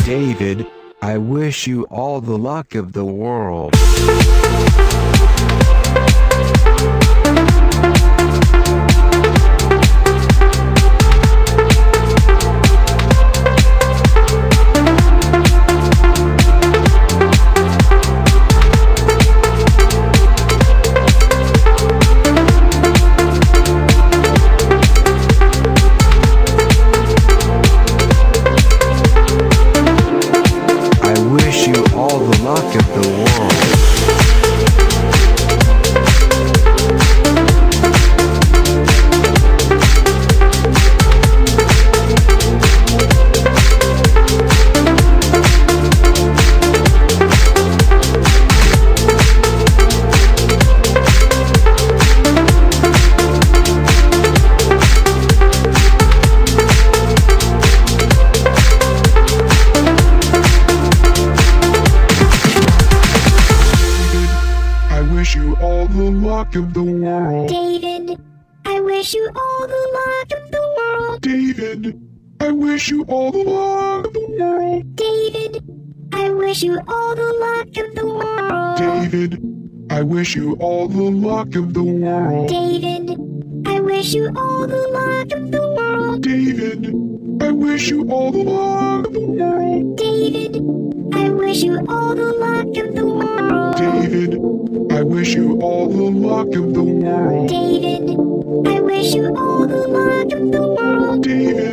David, I wish you all the luck of the world. Luck of the world. You all the luck of the world. David, I wish you all the luck of the world. David, I wish you all the luck of the world. David, I wish you all the luck of the world. David, I wish you all the luck of the world. David, I wish you all the luck of the world. David, I wish you all the luck of the world. David, I wish you all the luck of the world. David, I wish you all the luck of the world. David, I wish you all the luck of the world. David,